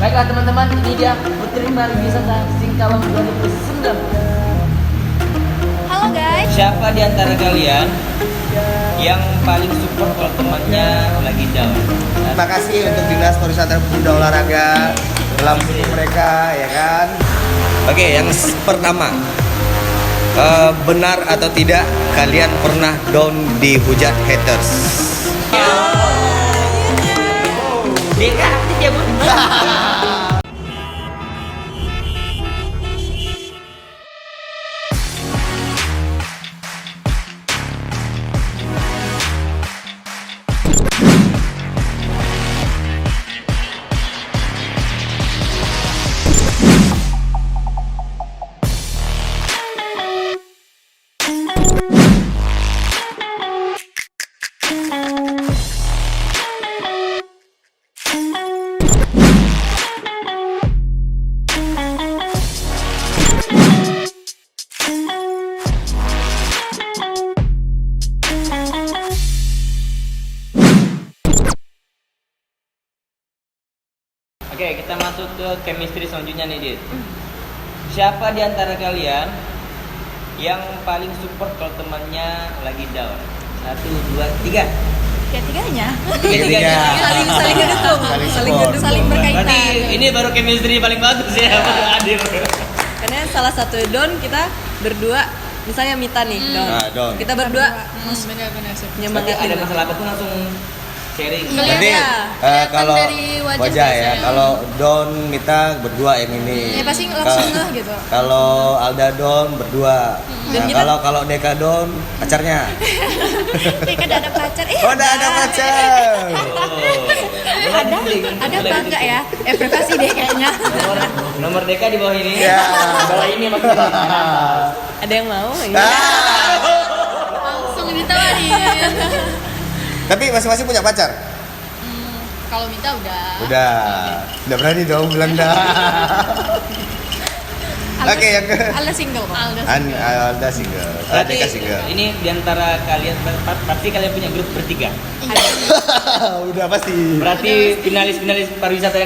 Baiklah teman-teman, ini dia Putri Pariwisata Singkawang 2019. Halo guys. Siapa di antara kalian yang paling support kalau temannya lagi down? Terima kasih untuk Dinas Pariwisata Pemuda Olahraga dalam hidup mereka, ya kan. Oke, yang pertama, benar atau tidak kalian pernah down dihujat haters? Deka aktif ya bun. Oke, kita masuk ke chemistry selanjutnya nih, Dit. Siapa di antara kalian yang paling support kalau temannya lagi down? 1, 2, 3. Tiga-tiganya. Tiga-tiganya. Saling ngedukung, saling berkaitan. Berarti ini baru chemistry paling bagus ya, Adil. Karena salah satu don kita berdua, misalnya Mita nih don. Nah, don. Kita berdua Benar-benar sih. Berarti nyemangatin. ada masalah apapun langsung sharing. Nanti kalau dari wajah wajah ya, biasanya. kalau Don Mita berdua yang ini. Ya pasti langsung ngeh gitu. Kalau Alda Don berdua. Dan Nah, kita- kalau Deka Don pacarnya. Kayak ada pacar. Oh, ada pacar. Ada bangga ya. Privasi deh kayaknya. Nomor Deka di bawah ini. Ya. Di bawah ini maksudnya. Ada yang mau? Ya. Langsung ditawarin. Tapi masing-masing punya pacar. Kalau Mita udah. Udah berani dong bilang dah. Oke, yang ke Alda single kok. Alda single. Berarti Deka single. ini diantara kalian pasti kalian punya grup bertiga. Udah pasti. Berarti finalis pariwisata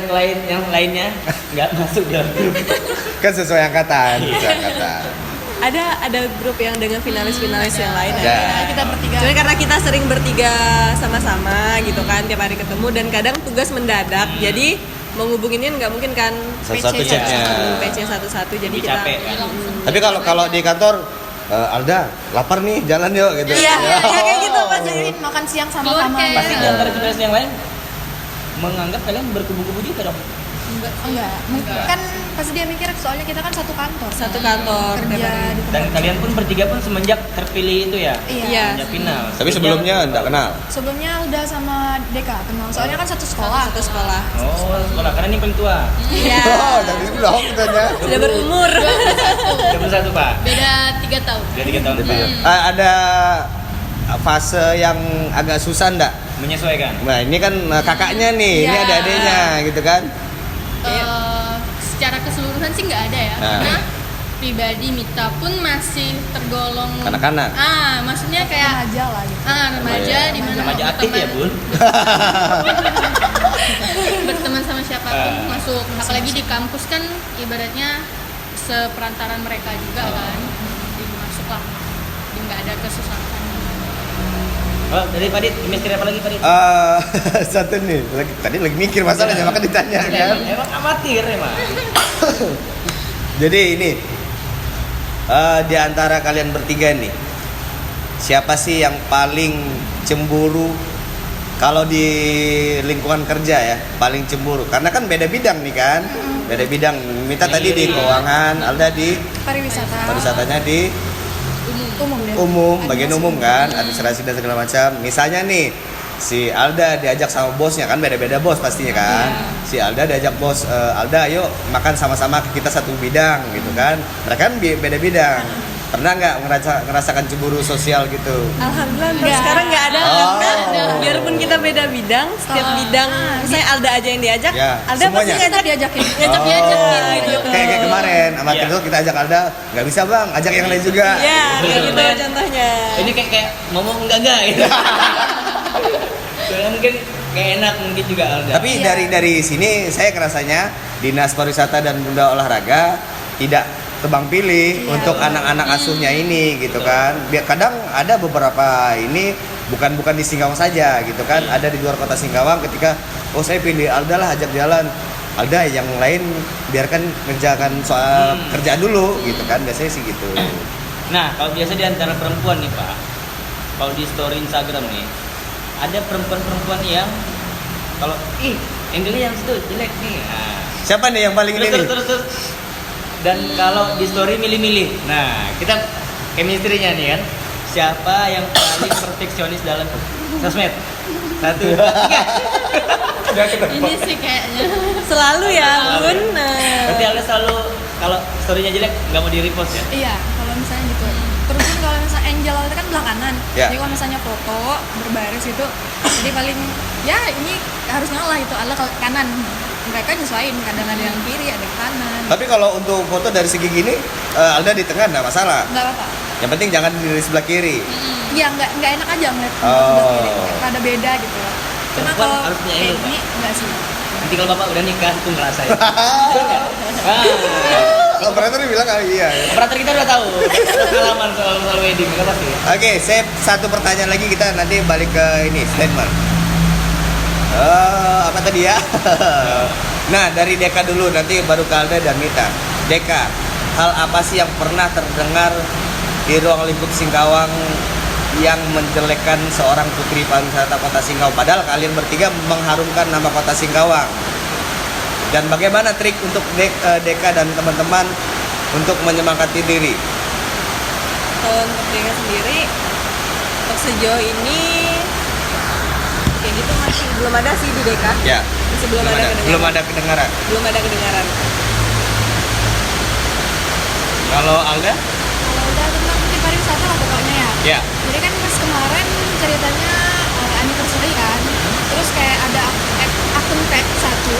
yang lainnya nggak masuk dalam grup. Kan sesuai angkatan. Ada grup yang dengan finalis-finalis yang lain Ada. ada. Kita bertiga. Cuma karena kita sering bertiga sama-sama gitu kan, tiap hari ketemu dan kadang tugas mendadak, jadi mau ngubunginnya nggak mungkin kan. Satu-satu PC chatnya. PC satu-satu, jadi Lebih kita capek kan. Tapi kalau di kantor Alda lapar nih, jalan yuk gitu. Iya, ya kayak gitu Pas pasti. makan siang sama-sama. Pasti diantara finalis yang lain menganggap kalian berkubu-kubu juga dong. Enggak. Kan pasti dia mikir soalnya kita kan satu kantor. Satu kantor tiap Kerja hari. di Dan tempat. kalian pun bertiga pun semenjak terpilih itu ya. Iya. Semenjak final. Tapi sebelumnya enggak kenal. Sebelumnya udah sama Deka kenal. Soalnya kan satu sekolah. Satu sekolah. Oh, sekolah karena ini paling tua. Iya. Oh, jangan gitu dong katanya. Sudah berumur. 21, Pak. Beda 3 tahun. Udah 3 tahun depan. Ada fase yang agak susah enggak? Menyesuaikan. Nah, ini kan kakaknya nih, ini Iya. ada adiknya gitu kan. Secara keseluruhan sih nggak ada ya, Nah. karena pribadi Mita pun masih tergolong Kanak-kanak. Maksudnya kayak remaja lah gitu. Remaja Remaja. di mana Remaja aktif ya, Bun. berteman sama siapapun masuk, apalagi di kampus kan ibaratnya seperantaran mereka juga kan, jadi masuk lah, jadi nggak ada kesusahan. Oh, dari Padit, chemistry apa lagi Padit? Satu nih, tadi lagi mikir masalahnya maka ditanya kan. Emang amatir emang. Jadi ini di antara kalian bertiga nih, siapa sih yang paling cemburu kalau di lingkungan kerja ya? Paling cemburu karena kan beda bidang nih kan, beda bidang. Mita tadi di keuangan, Alda di pariwisatanya di umum, bagian umum kan, administrasi dan segala macam. Misalnya nih, si Alda diajak sama bosnya kan, beda-beda bos pastinya kan. Si Alda diajak bos, Alda yuk makan sama-sama, kita satu bidang gitu kan. Mereka kan beda bidang. Pernah nggak ngerasakan cemburu sosial gitu? Alhamdulillah untuk Nggak. sekarang nggak ada, Oh. karena biarpun kita beda bidang, setiap bidang misalnya Alda aja yang diajak, Ya, Alda pasti semuanya. ngajak diajakin gitu. Kayak kemarin sama Iya. Tirto kita ajak Alda, nggak bisa bang, ajak yang lain juga. Iya, kayak gitu contohnya. Ini kayak ngomong enggak gitu. Karena mungkin kayak enak mungkin juga Alda. Tapi Iya. dari sini saya kerasanya Dinas Pariwisata dan Pemuda Olahraga tidak tebang pilih Iya. untuk anak-anak asuhnya ini gitu kan. Kadang ada beberapa ini bukan di Singkawang saja gitu kan. Ada di luar kota Singkawang ketika saya pilih Alda lah, ajak jalan. Alda, yang lain biarkan kerjakan soal kerjaan dulu gitu kan. Biasanya sih gitu. Nah, kalau biasa di antara perempuan nih Pak, kalau di story Instagram nih, ada perempuan-perempuan yang kalau angle-nya yang situ jelek nih. Nah, Siapa nih yang paling ini? terus. Dan kalau di story milih-milih. Nah, kita chemistry-nya nih kan. Siapa yang paling perfeksionis dalam sosmed? 1, 2, 3. Ini sih kayaknya. Selalu ya, Selalu. Bun. Nah. Berarti Alda selalu kalau story-nya jelek nggak mau di-repost ya? Iya, kalau misalnya gitu. Terus kan kalau misalnya Angel itu kan belah kanan. Ya. Jadi kalau misalnya foto berbaris itu, jadi paling ya ini harus ngalah itu Allah kalau kanan. Mereka nyesuaiin, kadang ada yang kiri, ada yang kanan. Tapi kalau untuk foto dari segi gini, Alda di tengah nggak masalah. Enggak apa-apa. Yang penting jangan di sebelah kiri. Iya, enggak enak aja ngeliat Oh. sebelah kiri. Ada beda gitu. Cuma Perempuan kalau harus punya kayak ego, gini enggak sih. Nanti kalau Bapak udah nikah tuh ngerasain. Operator bilang iya. Operator kita udah tahu pengalaman soal wedding, kita pasti. Oke, saya satu pertanyaan lagi, kita nanti balik ke ini statement. Apa tadi ya? Nah, dari Deka dulu, nanti baru ke Alda dan Mita. Deka, hal apa sih yang pernah terdengar di ruang lingkup Singkawang yang menjelekkan seorang putri pariwisata Kota Singkawang? Padahal kalian bertiga mengharumkan nama Kota Singkawang. Dan bagaimana trik untuk Deka dan teman-teman untuk menyemangati diri? Kalau untuk Deka sendiri, untuk sejauh ini kayak gitu masih belum ada sih di Deka. Ya. Masih belum ada kedengaran. Belum ada kedengaran. Belum ada kedengaran. Kalau Alda? Kalau udah tentang putri pariwisata lah pokoknya ya. Ya. Jadi kan pas kemarin ceritanya anniversary kan. Terus kayak ada akun fake satu.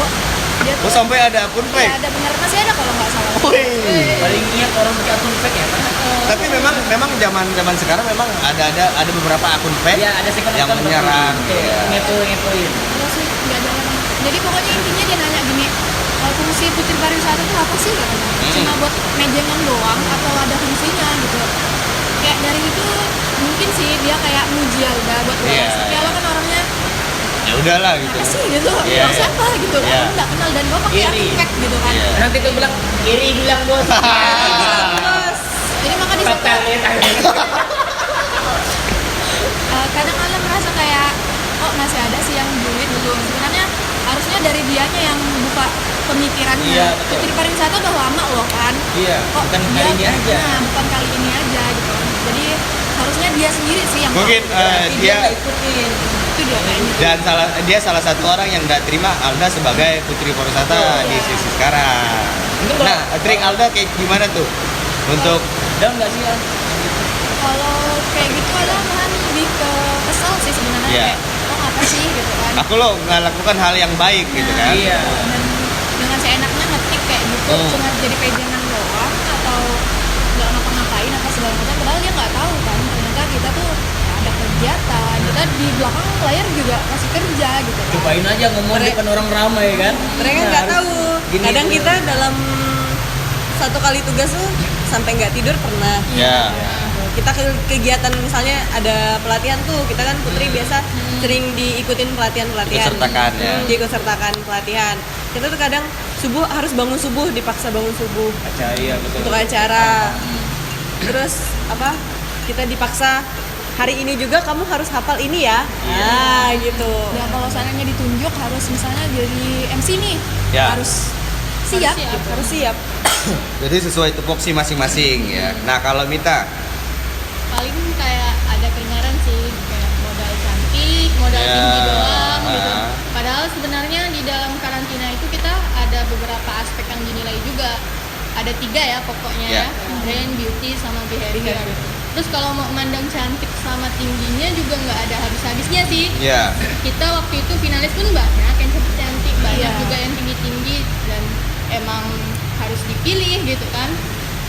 Dia Oh, sampai ada akun ya, fake. ada bener masih ada kalau nggak salah. Wih. Paling niat orang pakai akun fake ya, Pak. Tapi memang zaman sekarang memang ada beberapa akun fake Iya, ada second yang account menyerang. pasti. Iya. Ngepoin. Terus sih nggak ada yang. Jadi pokoknya intinya dia nanya gini, fungsi putri pariwisata itu apa sih? Katanya. Cuma buat mejengan doang atau ada fungsinya gitu. Kayak dari itu mungkin sih dia kayak muji Alda buat Iya. bahas. Tapi Alda kan orangnya Ya udahlah gitu. apa sih gitu, Iya, bilang iya. siapa gitu, Iya. aku nggak kenal dan gue pakai Iri. akun fake gitu kan. Iya. Nanti tuh bilang kiri bilang bos. Terus, jadi maka di situ Petel ya. kadang Alda merasa kayak oh masih ada sih yang julid dulu. Sebenarnya harusnya dari dianya yang buka pemikirannya. Iya, betul. Putri pariwisata udah lama loh kan. Iya, Kok bukan dia kali ini aja. Nah, bukan kali ini aja gitu kan. Jadi harusnya dia sendiri sih yang Mungkin tahu. Tapi dia nggak ikutin. Itu dia kayaknya. dan dia salah satu orang yang nggak terima Alda sebagai putri pariwisata di Iya. sisi sekarang. Mungkin kalau- Nah, trik Alda kayak gimana tuh untuk Down nggak sih ya? Kalau kayak gitu Alda malahan lebih ke kesel sih sebenarnya. Iya. Kayak, oh apa sih gitu kan. aku lo nggak lakukan hal yang baik gitu kan? Iya. Dan dengan seenaknya ngetik kayak gitu cuma jadi pegangan doang atau nggak ngapa-ngapain apa segala macam, padahal dia nggak tahu kan ternyata kita tuh ada kegiatan, kita di belakang layar juga masih kerja gitu kan. Cobain aja ngomong di depan orang ramai kan. Mereka Nah, nggak harus tahu. gini Kadang tuh. kita dalam satu kali tugas tuh sampai nggak tidur pernah. Ya. Kita kegiatan misalnya ada pelatihan tuh, kita kan Putri biasa sering diikutin pelatihan-pelatihan. Ikut-sertakan, ya. Diikut-sertakan pelatihan. Kita tuh kadang subuh harus bangun subuh, dipaksa bangun subuh Acara iya betul. untuk acara. Terus apa? Kita dipaksa hari ini juga kamu harus hafal ini ya. Nah, gitu. Ya kalau seandainya ditunjuk harus misalnya jadi MC nih, Ya. harus siap. Harus siap. Jadi sesuai tupoksi masing-masing ya. Nah, kalau Mita, Paling kayak ada kedengaran sih kayak modal cantik, modal Ya. tinggi doang gitu. Ah. Padahal sebenarnya di dalam karantina itu kita ada beberapa aspek yang dinilai juga. Ada 3 ya pokoknya Ya. ya, brain, beauty, sama behavior. Terus kalau mau mandang cantik sama tingginya juga nggak ada habis-habisnya sih. ya. Kita waktu itu finalis pun banyak yang cantik, banyak juga yang tinggi-tinggi dan emang harus dipilih gitu kan.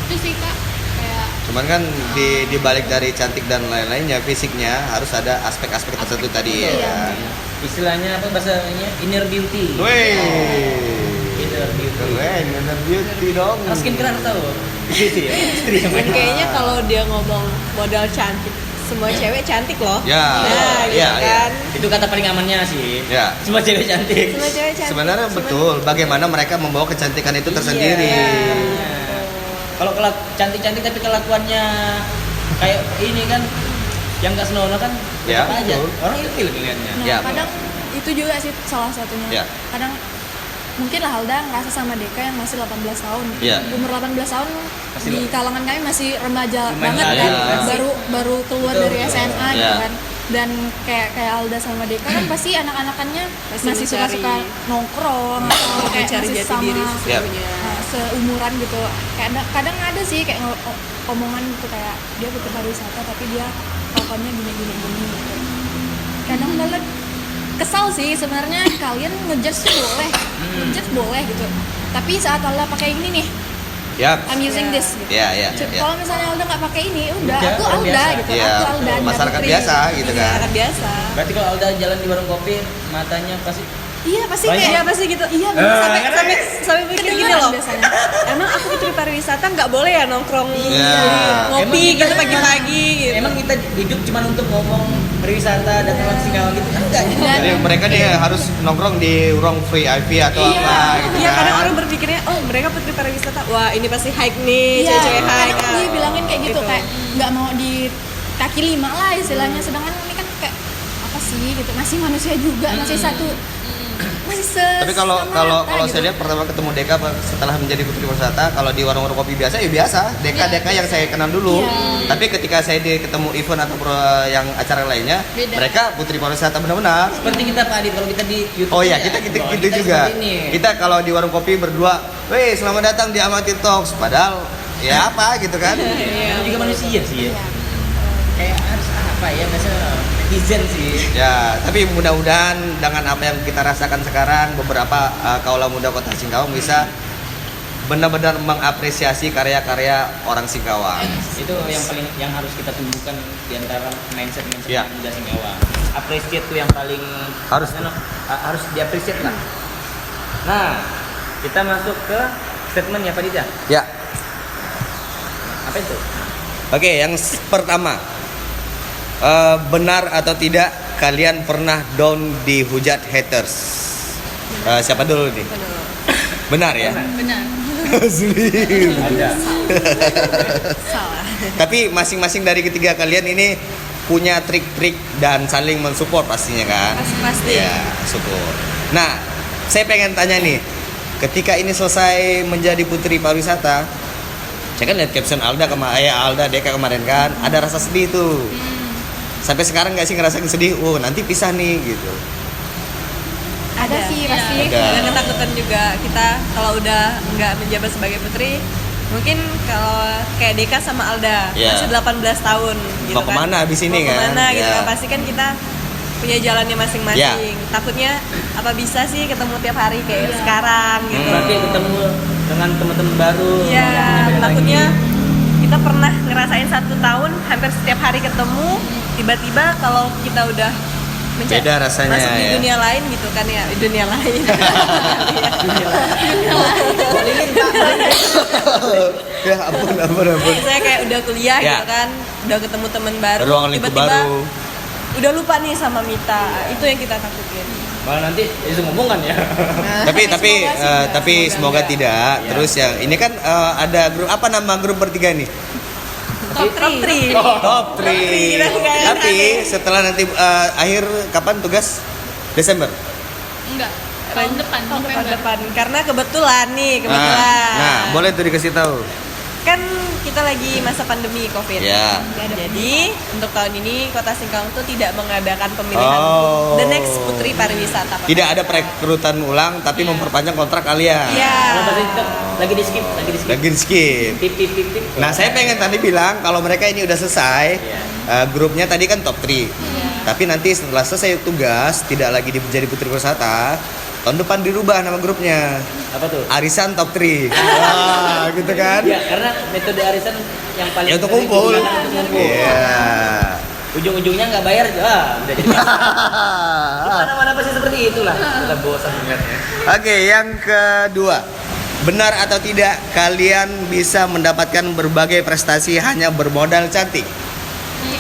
Itu sih Kak, kayak Cuman kan di balik dari cantik dan lain-lainnya, fisiknya harus ada aspek-aspek tertentu tadi ya. iya. Kan? Istilahnya apa bahasanya? Inner beauty. Weh, Inner beauty. keren, inner beauty dong. Kalau skincare harus tahu. Istri ya, istri yang Dan main. kayaknya kalau dia ngomong modal cantik, semua cewek cantik loh. Ya, Nah, gitu ya, ya. kan. Itu kata paling amannya sih. Ya. Semua cewek cantik. Semua cewek cantik. Sebenarnya Cuman- betul, bagaimana mereka membawa kecantikan itu tersendiri. Iya. Kalau cantik-cantik tapi kelakuannya kayak ini kan yang gak senonoh kan Ya, tetap aja. betul. Orang ilfil kelihatannya. Nah, Ya, kadang itu juga sih salah satunya. Ya. Kadang mungkin lah Alda ngerasa sama Deka yang masih 18 tahun. Ya. Umur 18 tahun Masih di kalangan kami masih remaja banget ya, kan. ya. Baru keluar Betul, dari betul. SMA gitu Ya. kan. Dan kayak Alda sama Deka kan pasti anak-anakannya Masih masih mencari- suka-suka nongkrong atau kayak Mencari masih jati sama diri Ya. sesungguhnya. seumuran gitu. Kadang ada sih kayak omongan gitu kayak dia butuh pariwisata tapi dia kelakuannya gini gitu. Kadang banget kesal sih sebenarnya kalian ngejudge tuh boleh, ngejudge boleh gitu. Tapi saat Alda pakai ini nih, Ya, I'm using Ya. this gitu. ya, ya, ya. Kalau misalnya Alda nggak pakai ini, udah Udah, aku orang Alda biasa. gitu, Ya, aku Alda Anda masyarakat Putri. biasa gitu kan. Masyarakat biasa. Berarti kalau Alda jalan di warung kopi, matanya pasti Iya pasti Banyak. kayak Iya pasti gitu. Iya bener. sampai kan? sampai sampai mikir gini Kedengeran loh. biasanya. Emang aku putri pariwisata nggak boleh ya nongkrong Iya. ngopi Emang gitu kita- pagi-pagi gitu. Emang kita hidup cuma untuk ngomong berwisata dan orang Singkawa gitu kan enggak. Jadi mereka dia harus nongkrong di ruang VIP atau Iya. apa gitu Iya kan. kadang orang berpikirnya oh mereka putri pariwisata. Wah ini pasti hike nih, Iya, cewek hike. kadang dia bilangin kayak gitu, Gitu. kayak nggak mau di kaki lima lah istilahnya. Sedangkan ini kan kayak apa sih gitu, masih manusia juga, masih satu, masih Tapi kalau sama kalau rata kalau gitu. saya lihat pertama ketemu Deka setelah menjadi putri pariwisata, kalau di warung-warung kopi biasa ya biasa, Deka yang saya kenal dulu. Iya. Tapi ketika saya ketemu event atau yang acara lainnya, Beda. mereka putri pariwisata benar-benar. Seperti kita Pak Adit kalau kita di YouTube. Oh iya, ya, kita bahwa gitu juga. seperti ini. Kita kalau di warung kopi berdua, "Weh, selamat datang di Amati Talks." Padahal ya apa gitu kan? Kita juga manusia sih ya. Iya. Kayak harus apa ya biasa netizen sih. Ya, tapi mudah-mudahan dengan apa yang kita rasakan sekarang, beberapa kaula muda Kota Singkawang bisa benar-benar mengapresiasi karya-karya orang Singkawang. Itu yang harus kita tumbuhkan di antara mindset Iya. muda Singkawa. Appreciate tuh yang paling Harus. harus diapresiasi lah. Nah, kita masuk ke statement ya Pak Dita. Ya. Apa itu? Oke, yang pertama, benar atau tidak kalian pernah down dihujat haters? Siapa dulu nih? Benar ya? Benar. Sulit. Ada. Salah. Tapi masing-masing dari ketiga kalian ini punya trik-trik dan saling mensupport pastinya kan? Pasti. Ya, support. Nah, saya pengen tanya nih, ketika ini selesai menjadi putri pariwisata, saya kan lihat caption Alda Alda Deka kemarin kan, ada rasa sedih tuh. Sampai sekarang nggak sih ngerasain sedih? Oh, nanti pisah nih gitu. Ada sih pasti. Ada. Ada ketakutan juga kita kalau udah nggak menjabat sebagai putri. Mungkin kalau kayak Deka sama Alda Iya. masih 18 tahun gitu Mau kemana abis ini Mau kan? kemana gitu Iya. kan. Pasti kan kita punya jalannya masing-masing. Iya. Takutnya apa bisa sih ketemu tiap hari kayak Iya. sekarang gitu. Berarti ketemu dengan teman-teman baru. Iya, beda takutnya lagi. kita pernah ngerasain 1 tahun hampir setiap hari ketemu, tiba-tiba kalau kita udah Beda rasanya, masuk di ya. dunia lain gitu kan ya, di dunia lain. Ya ampun. Saya kayak udah kuliah Ya. gitu kan, udah ketemu teman baru, Ruang lingkup baru. udah lupa nih sama Mita. Itu yang kita takutin. Malah nanti itu ngomong kan ya. Tapi semoga tidak. Ya. Terus yang ini kan ada grup apa nama grup bertiga nih? Top 3. Top 3. Kita kayak Tapi setelah nanti akhir kapan tugas? Desember. Enggak. Tahun depan, tahun November. depan. Karena kebetulan nih, Nah, boleh tuh dikasih tahu. Kan kita lagi masa pandemi Covid. Ya. Jadi untuk tahun ini Kota Singkawang tuh tidak mengadakan pemilihan Oh. The Next Putri Pariwisata. Tidak ada perekrutan ulang, tapi memperpanjang kontrak kalian. Iya. Kalau bahasa itu lagi di skip. Lagi di skip. Tip tip tip tip. Nah, saya pengen tadi bilang kalau mereka ini udah selesai, Iya. grupnya tadi kan top 3. Tapi nanti setelah selesai tugas, tidak lagi jadi putri pariwisata, tahun depan dirubah nama grupnya. Apa tuh? Arisan Top 3. Wah, gitu kan? Ya, karena metode arisan yang paling Ya untuk sering kumpul. digunakan untuk ngumpul. Iya. Ujung-ujungnya nggak bayar, udah jadi. Mana-mana pasti seperti itulah. Kita bosan dengarnya. Oke, yang kedua. Benar atau tidak kalian bisa mendapatkan berbagai prestasi hanya bermodal cantik?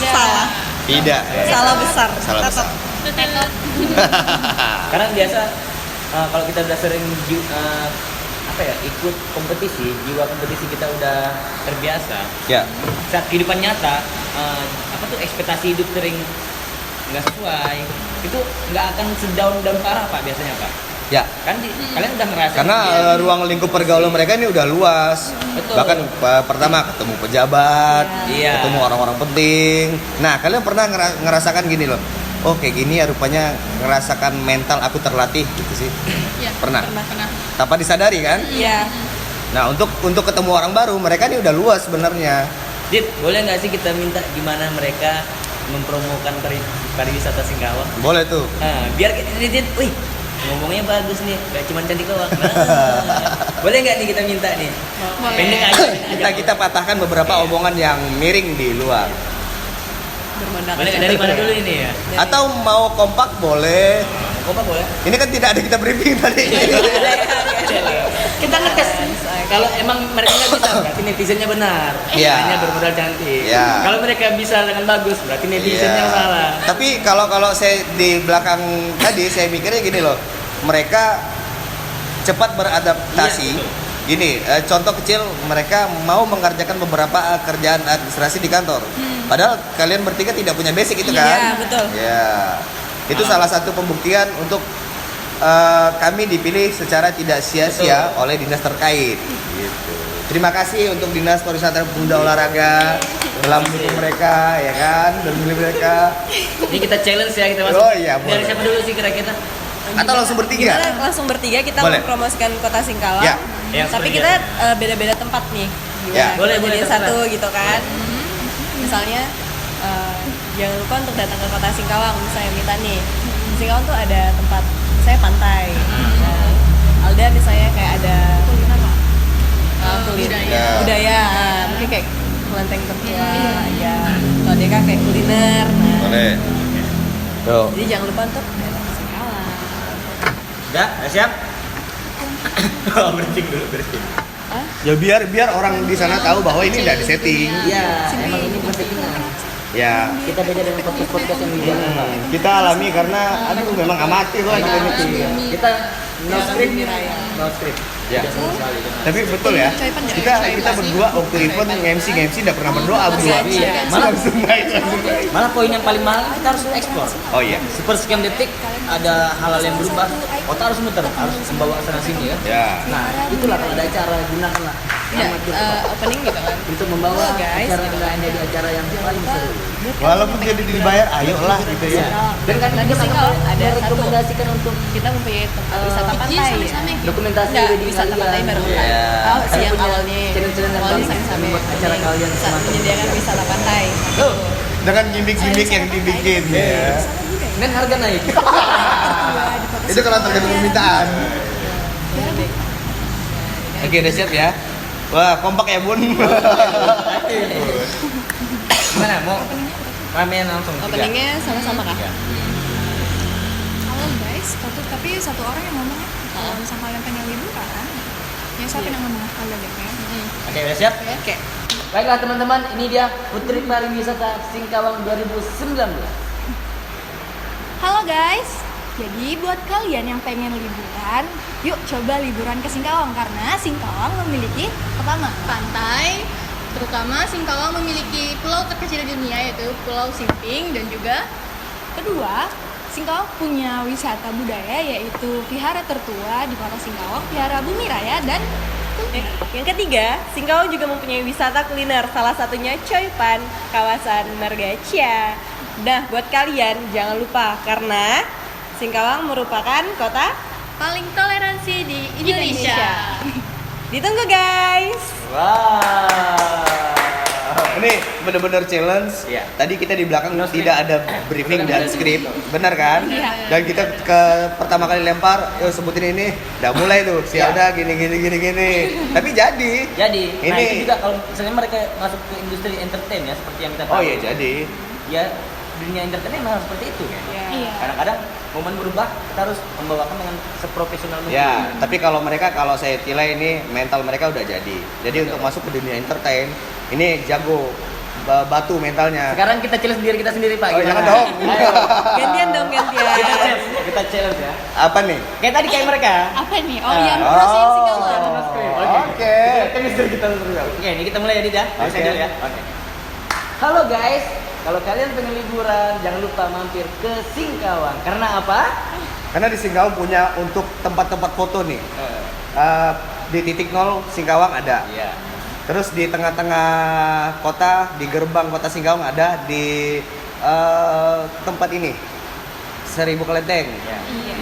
Salah. Tidak. Salah besar. Salah Tetap. besar. Karena biasa kalau kita udah sering ikut kompetisi, jiwa kompetisi kita udah terbiasa. Ya. Saat kehidupan nyata, ekspektasi hidup sering nggak sesuai, itu nggak akan sedown parah Pak biasanya Pak. Ya. Kan kalian udah ngerasain. Karena ruang lingkup pergaulan mereka ini udah luas. Betul. Bahkan pertama ketemu pejabat, Iya. ketemu orang-orang penting. Nah, kalian pernah ngerasakan gini loh. Oh, kayak gini ya rupanya ngerasakan mental aku terlatih gitu sih. Iya. Pernah. Pernah. Tanpa disadari kan? Iya. Nah, untuk ketemu orang baru, mereka ini udah luas sebenarnya. Dit, boleh nggak sih kita minta gimana mereka mempromokan pariwisata Singkawang? Boleh tuh. Nah, biar Dit, wih, ngomongnya bagus nih, gak cuma cantik doang. Nah, boleh nggak nih kita minta nih? Boleh. Pendek aja. Kita patahkan beberapa omongan yang miring di luar. Bermodal. Boleh nggak dari mana dulu ini ya? Atau mau kompak boleh. Apa boleh? Ini kan tidak ada kita briefing tadi. Kita ngetes. Kalau emang mereka nggak bisa, berarti netizennya benar. Iya. Hanya bermodal cantik. Iya. Kalau mereka bisa dengan bagus, berarti netizennya Iya. salah. Tapi kalau saya di belakang tadi saya mikirnya gini loh, mereka cepat beradaptasi. Iya, betul. Gini, contoh kecil mereka mau mengerjakan beberapa kerjaan administrasi di kantor. Padahal kalian bertiga tidak punya basic itu kan? Iya, betul. Ya, itu salah satu pembuktian untuk kami dipilih secara tidak sia-sia oleh dinas terkait. Gitu. Terima kasih untuk Dinas Pariwisata Pemuda Olahraga telah mendukung mereka, ya kan, dan memilih mereka. Ini kita challenge ya, kita masuk. Oh, iya, Dari boleh. siapa dulu sih kira-kira? Atau langsung bertiga? Gimana langsung bertiga kita Boleh. mempromosikan Kota Singkawang. Ya. Yang Tapi sepertiga. kita beda-beda tempat nih. Gimana? Ya. Boleh, Kita boleh, jadi terserah. satu gitu kan. Misalnya jangan lupa untuk datang ke Kota Singkawang. Misalnya Mita nih. Di Singkawang tuh ada tempat saya pantai. Dan Alda misalnya kayak ada Kuliner Pak. kuliner Budaya. budaya. Mungkin kayak kelenteng tertua ya. Kalau dia kan kayak kuliner. Nah, Boleh. Tuh. jadi jangan lupa untuk datang ke Singkawang. Udah siap? Oh, berhenti dulu, berhenti. Ya biar orang di sana tahu bahwa ini tidak disetting. Iya, emang ini pentingnya. Ya. Kita beda dengan podcast-podcast yang di jalan, Pak. Kita alami karena memang amatir lah kita ini. Kita no Jangan script, diraya. no script. Ya. Tidak sama sekali. Tapi betul ya. Kita berdua waktu event MC tidak pernah berdoa berdua. Iya. Langsung baik, langsung baik. Malah poin yang paling mahal kita harus ekspor. Oh iya. Sepersekian detik ada hal-hal yang berubah, otak harus muter, harus membawa sana sini kan. Ya. Nah, itulah kalau ada acara gunakanlah Ya, opening gitu kan. untuk membawa Halo, guys, acara gitu Anda kan. menjadi acara yang paling seru. Walaupun tidak dibayar, ayolah gitu ya. Dan kan Nah, di kita Singkawang ada rekomendasikan untuk Kita mempunyai tempat wisata pantai ya. sama-sama. dokumentasi Enggak, wedding wisata kalian. pantai baru. Iya. Oh, sih yang Punya awalnya channel-channel yang bagus sama membuat acara kalian bisa semakin menyediakan wisata pantai. Tuh, Dengan gimmick-gimmick yang dibikin ya. dan harga naik. Itu kalau tergantung permintaan. Oke, udah siap ya. Wah, kompak ya, Bun. Gimana mau ramean langsung? tiga? Openingnya sama-sama kah? Tiga. Halo guys, tapi satu orang yang ngomongnya kalau misalnya kalian pengen liburan, ya siapa yang ngomong kalian ya? Oke, udah siap? Oke. Baiklah teman-teman, ini dia Putri Pariwisata Singkawang 2019. Halo guys, jadi buat kalian yang pengen liburan, yuk coba liburan ke Singkawang karena Singkawang memiliki pertama pantai, terutama Singkawang memiliki pulau terkecil di dunia yaitu Pulau Simping, dan juga kedua Singkawang punya wisata budaya yaitu Vihara tertua di Kota Singkawang, Vihara Bumi Raya, dan Yang ketiga, Singkawang juga mempunyai wisata kuliner, salah satunya Choipan, kawasan Margacia. Nah, buat kalian jangan lupa karena Singkawang merupakan kota paling toleransi di Indonesia. Ditunggu guys. Wow. Ini benar-benar challenge. Iya. Tadi kita di belakang No script. tidak ada briefing dan skrip, benar kan? Iya. Dan kita ke pertama kali lempar, yuk sebutin ini, udah mulai tuh, si Iya. Alda gini. Tapi jadi. Jadi, nah Ini- itu juga kalau misalnya mereka masuk ke industri entertain ya seperti yang kita tahu. Oh iya jadi. Ya dunia entertain memang seperti itu kan. Iya. Iya. Kadang-kadang momen berubah kita harus membawakan dengan seprofesional mungkin. Ya, tapi kalau saya nilai ini mental mereka udah jadi. Jadi untuk masuk ke dunia entertain, ini jago batu mentalnya. Sekarang kita challenge diri kita sendiri Pak. Oh, Gimana? jangan dong. Ayo. Gantian dong, gantian. Kita challenge ya. Apa nih? Kayak tadi kayak mereka. Apa nih? Oh iya, memperhatiin si kawan. Oke. Chemistry kita terus. Oke, ini kita mulai ya Dida. Bisa Oke. dulu ya. Oke. Halo guys, kalau kalian pengen liburan jangan lupa mampir ke Singkawang. Karena apa? Karena di Singkawang punya untuk tempat-tempat foto nih. Di titik 0 Singkawang ada. Iya. Terus di tengah-tengah kota, di gerbang kota Singkawang ada, di tempat ini 1000 kelenteng. Iya.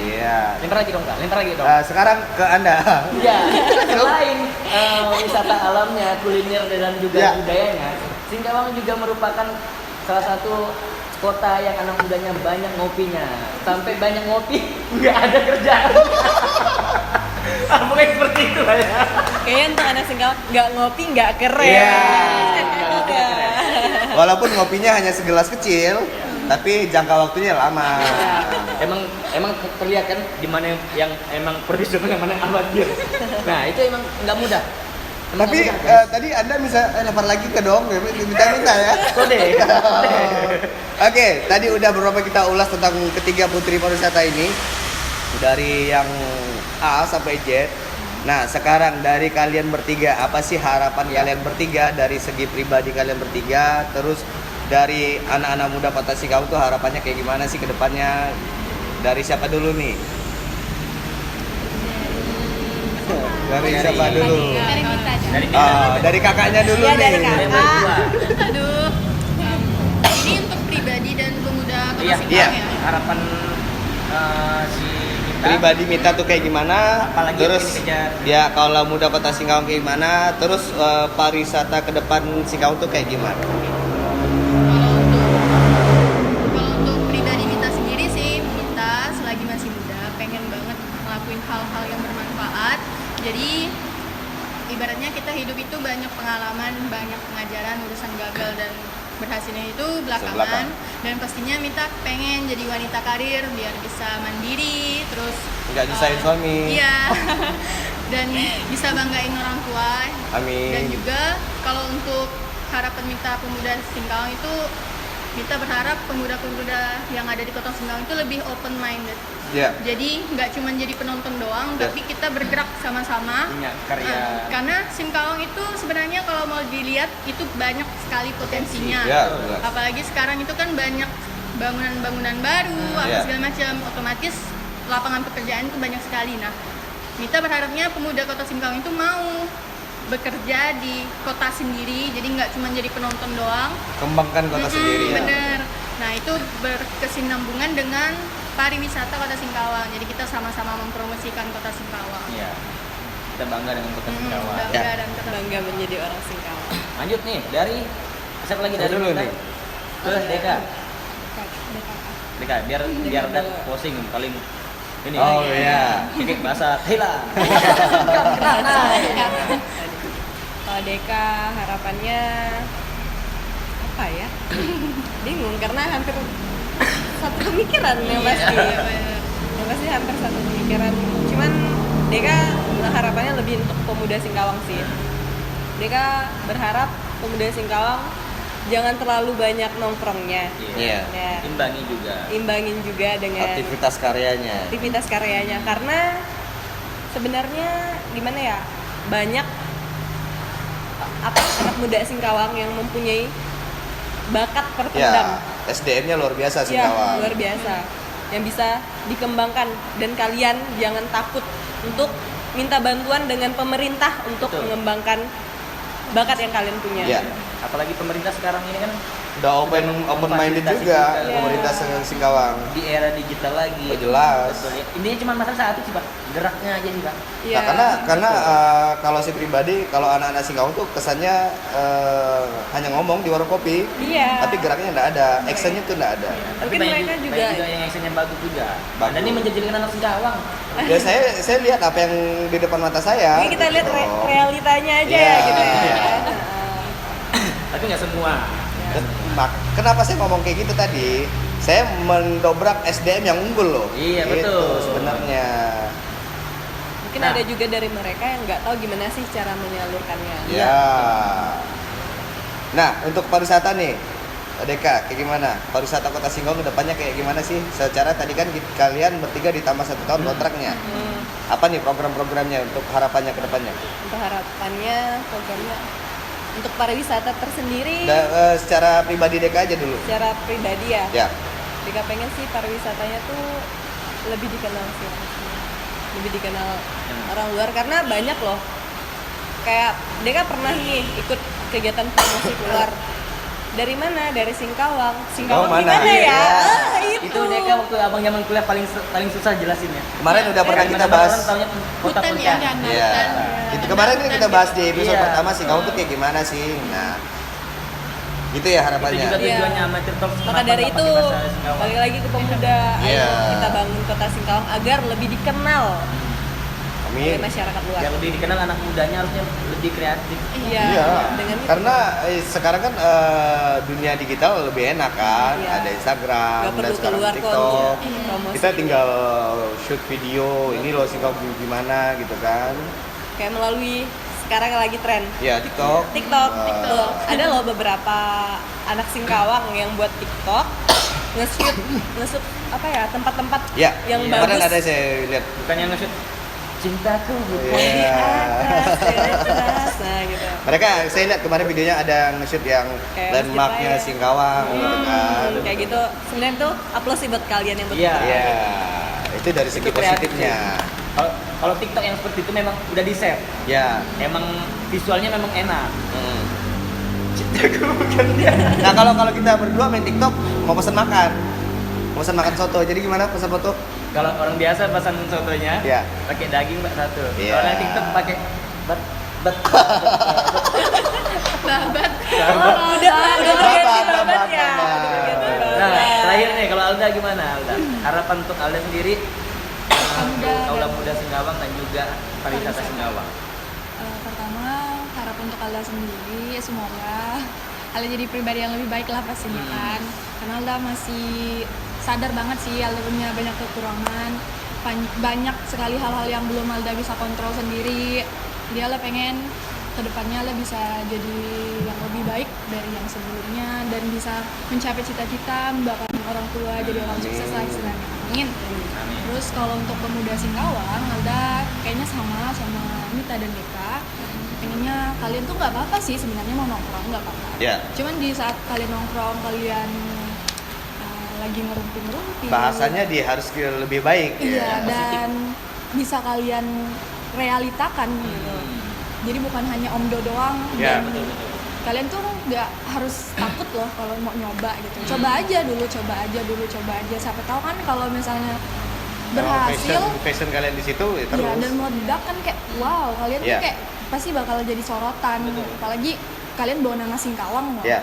Iya. Lempar lagi dong Kak, lempar lagi dong. Sekarang ke Anda. Ya, selain wisata alamnya, kuliner dan juga Ya. budayanya, Singkawang juga merupakan salah satu kota yang anak mudanya banyak ngopinya. Sampai banyak ngopi, nggak ada kerjaan. Pokoknya seperti itu lah ya. Kayaknya untuk anak Singkawang nggak ngopi nggak keren. Iya. Nggak ngopi, nggak keren. Walaupun ngopinya hanya segelas kecil, tapi jangka waktunya lama. Emang terlihat kan di mana yang emang profesional, yang mana yang amatir. Nah, itu emang nggak mudah. Emang Tapi nggak mudah, guys. tadi Anda bisa lempar lagi ke dong, minta ya. Kode. Oke, tadi udah beberapa kita ulas tentang ketiga putri pariwisata ini. Dari yang A sampai Z. Nah, sekarang dari kalian bertiga, apa sih harapan kalian bertiga dari segi pribadi kalian bertiga? Terus dari anak-anak muda Kota Singkawang tuh harapannya kayak gimana sih ke depannya? Dari siapa dulu nih? Dari siapa dulu? Dari Mita aja. Dari Dari kakaknya dulu Iya, nih. dari kakak. Dari berdua. Aduh. Ini untuk pribadi dan pemuda Kota Iya, Singkawang iya. ya. harapan si kita. Pribadi Mita tuh kayak gimana? Apalagi Terus yang dikejar. ya kalau muda Kota Singkawang kayak gimana? Terus pariwisata ke depan Singkawang tuh kayak gimana? Kalau untuk pribadi Mita sendiri sih, Mita selagi masih muda pengen banget ngelakuin hal-hal yang bermanfaat. Jadi ibaratnya kita hidup itu banyak pengalaman, banyak pengajaran, urusan gagal dan berhasilnya itu Sebelakang. belakangan. Dan pastinya Mita pengen jadi wanita karir biar bisa mandiri, terus Nggak nyusahin suami. Iya. Dan bisa banggain orang tua. Amin. Dan juga kalau untuk harapan Mita pemuda Singkawang itu, Mita berharap pemuda-pemuda yang ada di Kota Singkawang itu lebih open minded. Ya. Jadi nggak cuma jadi penonton doang, Ya. tapi kita bergerak sama-sama. Punya karya. Karena Singkawang itu sebenarnya kalau mau dilihat itu banyak sekali potensinya. Ya, jelas. Apalagi sekarang itu kan banyak bangunan-bangunan baru, apa Ya. segala macam. Otomatis lapangan pekerjaan itu banyak sekali. Nah, Mita berharapnya pemuda Kota Singkawang itu mau bekerja di kota sendiri, jadi nggak cuma jadi penonton doang. Kembangkan kota sendiri ya. Bener. Nah, itu berkesinambungan dengan pariwisata Kota Singkawang. Jadi kita sama-sama mempromosikan Kota Singkawang. Iya. Kita bangga dengan Kota Singkawang. Bangga Ya. dan keren. Bangga menjadi orang Singkawang. Lanjut nih dari siapa lagi dari Dulu kita? nih. Ke Deka. Deka, biar udah posing paling ini. Oh, iya. Kayak bahasa hilang. Kalau Deka harapannya apa ya? Bingung karena hampir satu pemikiran yang pasti. Yang pasti hampir satu pemikiran. Cuman Deka harapannya lebih untuk pemuda Singkawang sih. Deka berharap pemuda Singkawang jangan terlalu banyak nongkrongnya. Iya. Ya, Imbangi juga. imbangin juga dengan Aktivitas karyanya. aktivitas karyanya karena sebenarnya gimana ya, banyak anak muda Singkawang yang mempunyai bakat Ya, perpendam SDM-nya luar biasa ya, Singkawang. luar biasa yang bisa dikembangkan, dan kalian jangan takut untuk minta bantuan dengan pemerintah untuk Betul. mengembangkan bakat yang kalian punya. Ya. Apalagi pemerintah sekarang ini kan Udah open minded Memfasilitasi juga juga. komunitas Singkawang. Di era digital lagi. Oh, jelas. Betul ya. Intinya cuma masalah satu sih, Pak. Geraknya aja sih, Pak. Iya. Nah, karena kalau si pribadi, kalau anak-anak Singkawang tuh kesannya hanya ngomong di warung kopi, Iya. tapi geraknya nggak ada, actionnya tuh nggak ada. Tapi Mungkin banyak mereka banyak juga- juga yang actionnya bagus juga. Bagus. Dan ini menjadikan anak Singkawang. Ya saya lihat apa yang di depan mata saya. Ini kita lihat gitu. realitanya aja Iya. ya gitu ya. Iya. Tapi nggak semua. Kenapa saya ngomong kayak gitu tadi? Saya mendobrak SDM yang unggul loh. Iya, Gitu betul. sebenarnya. Mungkin Nah. ada juga dari mereka yang nggak tahu gimana sih cara menyalurkannya. Ya. Nah, untuk pariwisata nih, Deka, kayak gimana? Pariwisata Kota Singkawang kedepannya kayak gimana sih? Secara tadi kan kalian bertiga ditambah 1 tahun kontraknya. Apa nih program-programnya untuk harapannya kedepannya? Untuk harapannya programnya untuk pariwisata tersendiri Secara pribadi Deka aja dulu. secara pribadi ya. Ya. Dika pengen sih pariwisatanya tuh lebih dikenal sih. Lebih dikenal orang luar karena banyak loh. Kayak Deka pernah nih ikut kegiatan promosi keluar. Dari mana? Dari Singkawang. Singkawang mana? gimana ya? Iya. Itu Deka waktu abang zaman kuliah paling susah jelasinnya. Kemarin udah pernah kita Gimana bahas. orang taunya kota Hutan puncak. ya, dan Iya. hutan. Itu kemarin kan kita bahas di episode Iya. pertama Singkawang tuh kayak gimana sih? Nah, gitu ya Itu harapannya. juga Iya. tujuannya amatir talks. Maka kenapa dari nggak itu pakai bahasa Singkawang? balik lagi ke pemuda. Ayo Iya. kita bangun kota Singkawang agar lebih dikenal oleh Amin. masyarakat luar. Yang lebih dikenal anak mudanya harusnya lebih kreatif. Iya. Iya. Dengan itu. Karena sekarang kan dunia digital lebih enak kan, Iya. ada Instagram, Nggak dan perlu sekarang keluar kok TikTok. untuk promosi. Kita tinggal shoot video, ini loh Singkawang gimana gitu kan. Kayak melalui sekarang lagi tren Ya TikTok. TikTok. Wah. Tuh, ada loh beberapa anak Singkawang yang buat TikTok nge-shoot apa ya tempat-tempat Ya. yang Kemarin bagus. ada saya lihat. Bukan yang nge-shoot cintaku bukan Iya. Di atas, tidak terasa gitu. Mereka saya lihat kemarin videonya ada nge-shoot yang Kayak landmarknya Masjid Raya. Singkawang gitu kan. Kayak gitu. Sebenarnya tuh applause sih buat kalian yang buat Iya. TikTok. Iya, itu dari segi Itu kreatif. positifnya. Kalau TikTok yang seperti itu memang udah di save. Ya. Emang visualnya memang enak. Hmm. Nah kalau kita berdua main TikTok mau pesan makan soto, jadi gimana pesan foto? Kalau orang biasa pesan sotonya Iya. pakai daging Mbak satu. Iya. Kalau yang TikTok pakai bat Babat. Udah berganti banget ya. Babat. Udah berganti banget. Nah, terakhir nih kalau Alda gimana Alda? Harapan untuk Alda sendiri Muda Kaula dan- Muda Singkawang dan juga pariwisata Singkawang. Pertama, harapan untuk Alda sendiri semoga Alda jadi pribadi yang lebih baik lah pastinya kan. Karena Alda masih sadar banget sih Alda punya banyak kekurangan, banyak sekali hal-hal yang belum Alda bisa kontrol sendiri. Dia Alda pengen kedepannya Alda bisa jadi yang lebih baik dari yang sebelumnya dan bisa mencapai cita-cita membanggakan orang tua, jadi orang sukses lah istilahnya. Amin. Amin. Terus kalau untuk pemuda Singkawang, Alda kayaknya sama Mita dan Deka. Pengennya kalian tuh nggak apa-apa sih sebenarnya mau nongkrong nggak apa-apa. Ya. Cuman di saat kalian nongkrong kalian lagi ngerumpi-ngerumpi. Bahasanya dia harus lebih baik. Iya ya. dan bisa kalian realitakan gitu. Jadi bukan hanya omdo doang Ya, dan kalian tuh nggak harus takut loh kalau mau nyoba gitu. Coba aja dulu. Siapa tahu kan kalau misalnya berhasil. Passion kalian di situ ya terus. Iya, dan meledak kan kayak wow, kalian tuh Iya. kayak pasti bakal jadi sorotan. Apalagi kalian bawa nama Singkawang loh. Ya.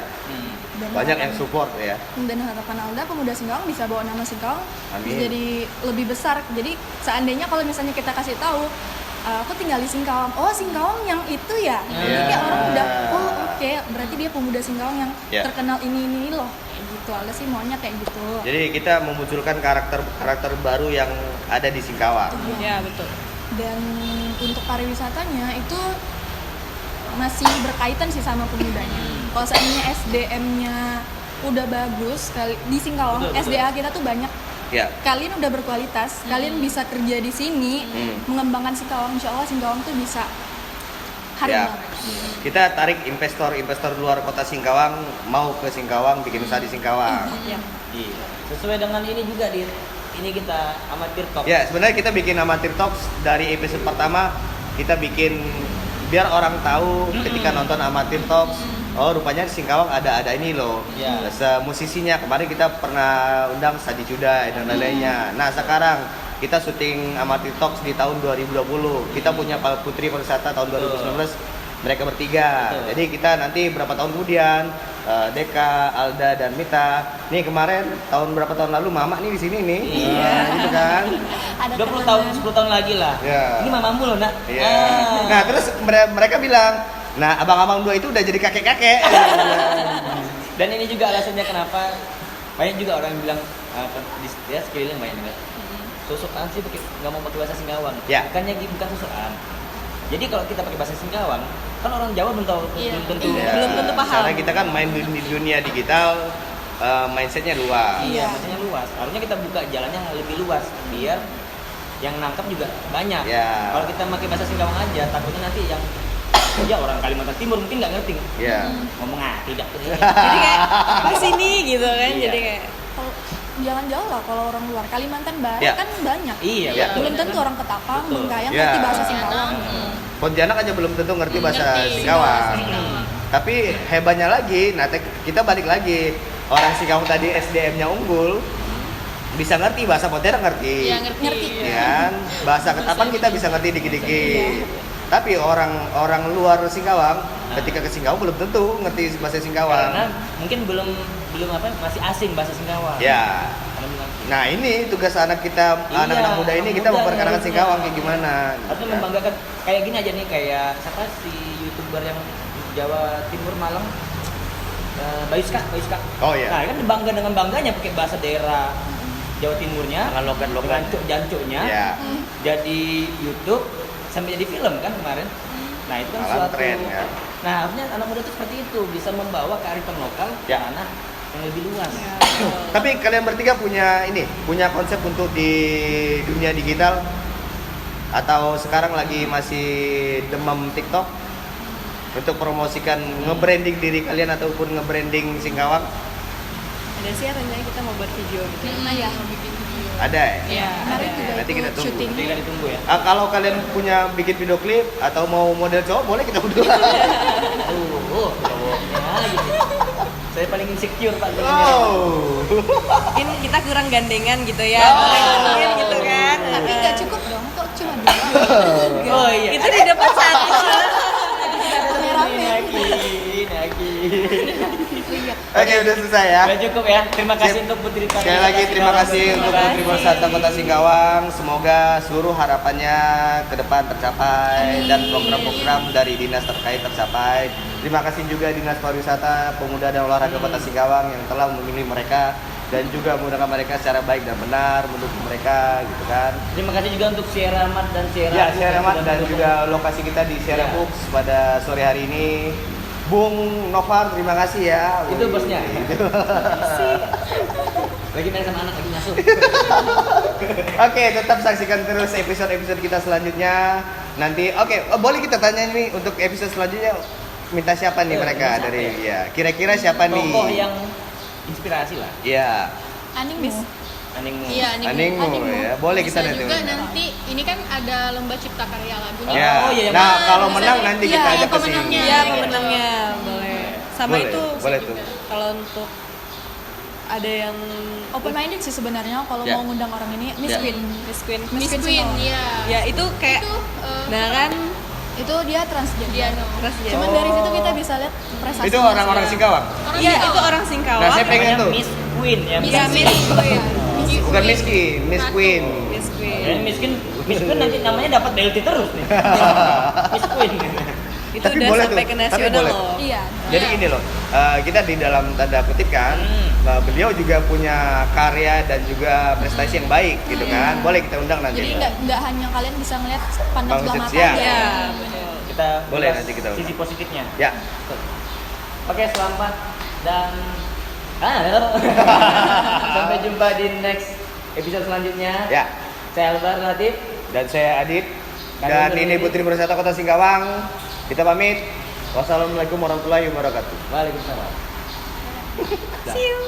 Dan Banyak harapan- yang support ya. Dan harapan Alda pemuda Singkawang bisa bawa nama Singkawang Amin. jadi lebih besar. Jadi seandainya kalau misalnya kita kasih tahu aku tinggal di Singkawang. Oh, Singkawang yang itu ya. Jadi Iya. kayak orang udah oh oke, berarti dia pemuda Singkawang yang Iya. terkenal ini loh. Kayak gitu. Alda sih maunya kayak gitu. Jadi kita memunculkan karakter baru yang ada di Singkawang. Iya, betul. Dan untuk pariwisatanya itu masih berkaitan sih sama pemudanya. Kalau seandainya SDM-nya udah bagus di Singkawang, Betul, betul. SDA kita tuh banyak. Ya. Kalian udah berkualitas, kalian bisa kerja di sini, mengembangkan Singkawang. Insya Allah Singkawang tuh bisa harum Ya. banget. Kita tarik investor luar kota Singkawang mau ke Singkawang bikin usaha di Singkawang. Iya. Iya. Sesuai dengan ini juga ini kita amatir talk. Ya, sebenarnya kita bikin Amatir Talks dari episode pertama kita bikin biar orang tahu ketika nonton Amatir Talks Oh, rupanya di Singkawang ada ini loh. Ya. Musisinya kemarin kita pernah undang Sadi Cudai dan lain-lainnya. Nah, sekarang kita syuting Amati Talks di tahun 2020. Kita punya Putri Pariwisata tahun 2019. Mereka bertiga. Betul. Jadi kita nanti berapa tahun kemudian Deka, Alda dan Mita. Nih kemarin berapa tahun lalu Mama nih di sini nih. Iya. Gitu kan. Ada 20 tahun, 10 tahun lagi lah. Ya. Ini mamamu loh, Nak. Iya. Ah. Nah, terus mereka bilang, "Nah, abang-abang dua itu udah jadi kakek-kakek." Dan ini juga alasannya kenapa banyak juga orang yang bilang di sekeliling banyak juga. Sosokan sih nggak mau pakai bahasa Singkawang. Ya. Bukan sosokan. Jadi kalau kita pakai bahasa Singkawang, kan orang Jawa belum tahu, belum tentu. Iya. Belum tentu paham. Karena kita kan main di dunia digital, mindsetnya luas. Iya, maksudnya luas. Harusnya kita buka jalannya lebih luas biar yang nangkap juga banyak. Ya. Kalau kita pakai bahasa Singkawang aja, takutnya nanti yang ya orang Kalimantan Timur mungkin nggak ngerti. Iya. Ngomong tidak. Jadi kayak apa sini gitu kan. Iya. Jadi kayak Kalau jangan jauh lah kalau orang luar Kalimantan Barat Ya. kan banyak. Iya, Ya. betul. Belum tentu orang Ketapang, Betul. Bengkayang Ya. ngerti bahasa Singkawang. Pontianak aja belum tentu ngerti bahasa Ngerti Singkawang. bahasa Singkawang. Tapi hebatnya lagi, kita balik lagi. Orang Singkawang tadi SDM-nya unggul, bisa ngerti bahasa Pontianak ngerti. Iya, ngerti. Ya kan? Bahasa Ketapang kita bisa ngerti dikit-dikit. Tapi orang luar Singkawang ketika ke Singkawang belum tentu ngerti bahasa Singkawang. Karena mungkin belum masih asing bahasa Singkawang. Ya. Karena bilang, Nah, ini tugas anak kita, Iya, anak-anak muda ini anak kita muda memperkenalkan harusnya. Singkawang kayak gimana. harusnya membanggakan kayak gini aja nih, kayak siapa si YouTuber yang Jawa Timur Malang, Bayuska. Oh, iya. Nah, kan bangga dengan bangganya pakai bahasa daerah Jawa Timurnya, Dengan logat-logat. dengan jancuknya, Ya. jadi YouTube sampai jadi film kan kemarin. Nah, itu kan Malah suatu tren, ya. Nah, harusnya anak muda itu seperti itu, bisa membawa kearifan lokal ke Ya. ranah yang lebih luas. Tapi kalian bertiga punya konsep untuk di dunia digital atau sekarang lagi masih demam TikTok untuk promosikan nge-branding diri kalian ataupun nge-branding Singkawang? ada sih rencananya kita mau buat video gitu. Nah ya, Ada ya? Iya, kemarin ada. juga Nanti itu kita tunggu. Jadi syutingnya. kan ditunggu ya. Kalau kalian punya bikin video klip atau mau model cowok boleh kita berdua. Cowoknya gitu. Saya paling insecure Pak. Oh. Mungkin kita kurang gandengan gitu ya. Oh. Mungkin gitu kan. Tapi nggak cukup dong, kok cuma dua. Oh iya. Itu di depan satu. Rame-rame. Nagi. Oh iya. Oke, udah selesai ya. Udah cukup ya. Terima kasih Sip. untuk Putri Sekali lagi terima kasih untuk Putri Pariwisata Kota Singkawang. Semoga seluruh harapannya ke depan tercapai dan program-program dari dinas terkait tercapai. Terima kasih juga Dinas Pariwisata, Pemuda dan Olahraga Kota Singkawang yang telah memilih mereka dan juga menggunakan mereka secara baik dan benar, mendukung mereka gitu kan. Terima kasih juga untuk Sierra Mat dan Sierra. Ya, Books Sierra yang Mat sudah dan mendukung. juga lokasi kita di Sierra Ya. Books pada sore hari ini. Bung Novan, terima kasih ya. Itu Wih. bosnya. Lagi main sama anak lagi masuk. Oke, tetap saksikan terus episode-episode kita selanjutnya. Nanti, boleh kita tanya nih untuk episode selanjutnya minta siapa nih mereka siapa dari ya? kira-kira siapa nih? Tokoh yang inspirasi lah. Ya, Aningmu. Aningmu. Iya, Aningmu ya. Boleh kita Bisa nanti. juga nanti ini kan ada lomba cipta karya lagu nih. Ya. Oh, iya, yang Nah, menang. kalau Bisa menang nih. nanti Iya, kita yang ajak ke sini. pemenangnya. Iya, pemenangnya boleh. Sama Boleh, itu boleh tuh. kalau untuk ada yang Open minded sih sebenarnya kalau Ya. mau ngundang orang ini Miss Ya. Queen. Miss Queen. Miss Queen, Singkawang. iya. Ya itu kayak Itu nah kan Itu dia transgender. dia no. transgender. Cuman dari situ kita bisa lihat prestasi. Itu orang-orang Singkawang. Orang Iya, Singkawang. itu orang Singkawang. Nah, saya pengen Namanya tuh. Miss Queen ya. Iya, Miss Miss Queen. Bukan Miski, Miss Ratu. Queen. Miss Ya, Queen. miskin nanti namanya dapat BLT terus nih. Miss Queen. Itu Tapi udah boleh sampai tuh, ke tapi nasional boleh. loh. Iya. Jadi gini loh, kita di dalam tanda kutip kan, beliau juga punya karya dan juga prestasi yang baik gitu kan. Boleh kita undang nanti. Jadi nggak hanya kalian bisa ngeliat pandang sebelah mata Iya. aja. Iya. Kita Boleh bahas nanti kita sisi undang. positifnya. Ya, Oke, selamat dan sampai jumpa di next episode selanjutnya. ya. Saya Albar Latif. Dan saya Adit. Kami Dan undur ini diri. Putri Pariwisata Kota Singkawang. Kita pamit. Wassalamualaikum warahmatullahi wabarakatuh. Waalaikumsalam. See you.